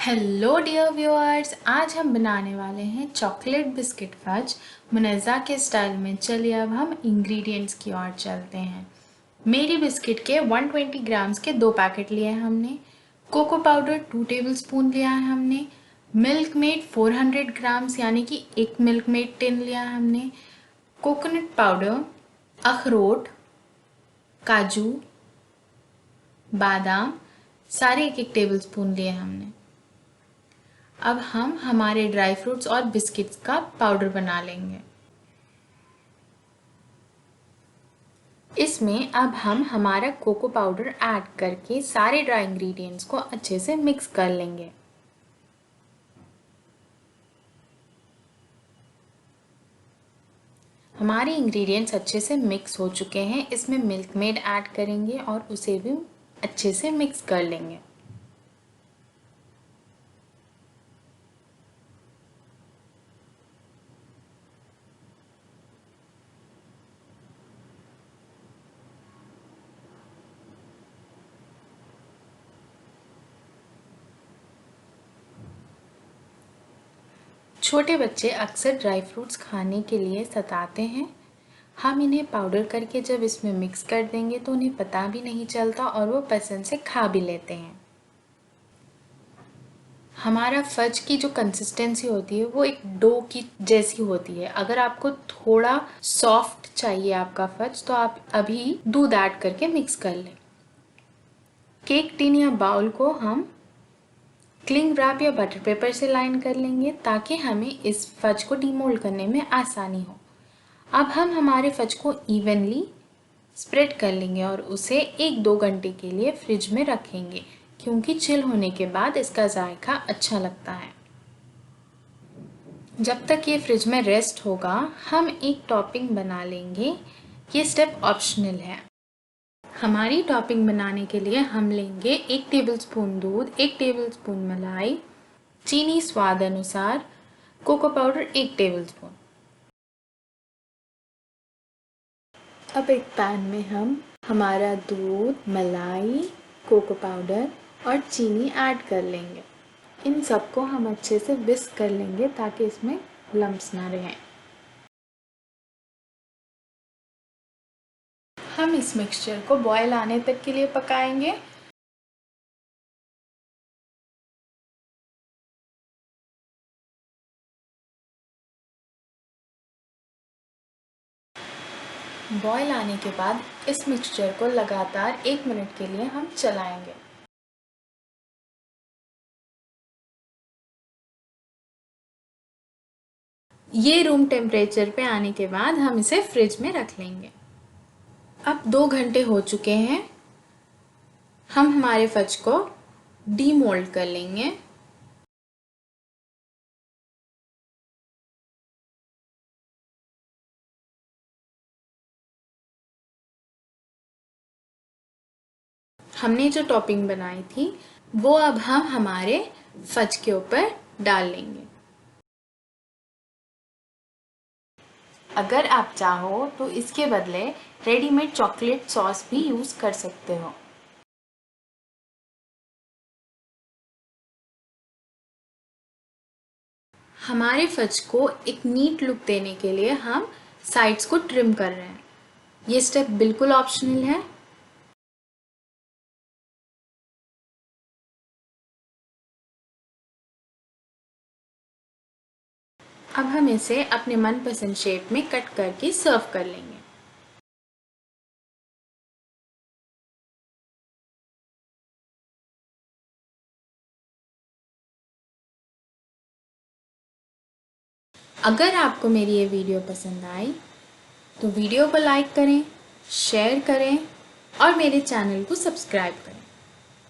Hello dear viewers, आज हम बनाने वाले हैं चॉकलेट बिस्किट फज मुनज़्ज़ा के स्टाइल में। चलिए अब हम इंग्रेडिएंट्स की ओर चलते हैं। मेरी बिस्किट के 120 ग्राम्स के 2 पैकेट लिए हैं हमने। कोको पाउडर 2 टेबलस्पून लिया है हमने। मिल्क मेड 400 ग्राम्स यानी कि एक मिल्क मेड टिन लिया है हमने। कोकोनट पाउडर, अखरोट, काजू, बादाम सारे एक टेबलस्पून लिए हमने। अब हम हमारे ड्राई फ्रूट्स और बिस्किट्स का पाउडर बना लेंगे। इसमें अब हम हमारा कोको पाउडर ऐड करके सारे ड्राई इंग्रेडिएंट्स को अच्छे से मिक्स कर लेंगे। हमारे इंग्रेडिएंट्स अच्छे से मिक्स हो चुके हैं। इसमें मिल्क मेड ऐड करेंगे और उसे भी अच्छे से मिक्स कर लेंगे। छोटे बच्चे अक्सर ड्राई फ्रूट्स खाने के लिए सताते हैं। हम इन्हें पाउडर करके जब इसमें मिक्स कर देंगे तो उन्हें पता भी नहीं चलता और वो पसंद से खा भी लेते हैं। हमारा फज की जो कंसिस्टेंसी होती है वो एक डो की जैसी होती है। अगर आपको थोड़ा सॉफ्ट चाहिए आपका फज तो आप अभी दूध ऐड करके मिक्स कर लें। केक टिन या बाउल को हम क्लिंग रैप या बटर पेपर से लाइन कर लेंगे ताकि हमें इस फज को डीमोल्ड करने में आसानी हो। अब हम हमारे फज को इवनली स्प्रेड कर लेंगे और उसे 1-2 घंटे के लिए फ्रिज में रखेंगे क्योंकि चिल होने के बाद इसका जायका अच्छा लगता है। जब तक ये फ्रिज में रेस्ट होगा हम एक टॉपिंग बना लेंगे। ये स्टेप ऑप्शनल है। हमारी टॉपिंग बनाने के लिए हम लेंगे 1 टेबलस्पून दूध, 1 टेबलस्पून मलाई, चीनी स्वाद अनुसार, कोको पाउडर 1 टेबलस्पून। अब एक पैन में हम हमारा दूध, मलाई, कोको पाउडर और चीनी ऐड कर लेंगे। इन सबको हम अच्छे से विस्क कर लेंगे ताकि इसमें लम्प्स ना रहें। हम इस मिक्सचर को बॉयल आने तक के लिए पकाएंगे। बॉयल आने के बाद इस मिक्सचर को लगातार 1 मिनट के लिए हम चलाएंगे। ये रूम टेम्परेचर पे आने के बाद हम इसे फ्रिज में रख लेंगे। अब 2 घंटे हो चुके हैं। हम हमारे फज को डीमोल्ड कर लेंगे। हमने जो टॉपिंग बनाई थी वो अब हम हमारे फज के ऊपर डाल लेंगे। अगर आप चाहो तो इसके बदले रेडीमेड चॉकलेट सॉस भी यूज कर सकते हो। हमारे फज को एक नीट लुक देने के लिए हम साइड्स को ट्रिम कर रहे हैं। ये स्टेप बिल्कुल ऑप्शनल है। अब हम इसे अपने मनपसंद शेप में कट करके सर्व कर लेंगे। अगर आपको मेरी ये वीडियो पसंद आई तो वीडियो को लाइक करें, शेयर करें और मेरे चैनल को सब्सक्राइब करें।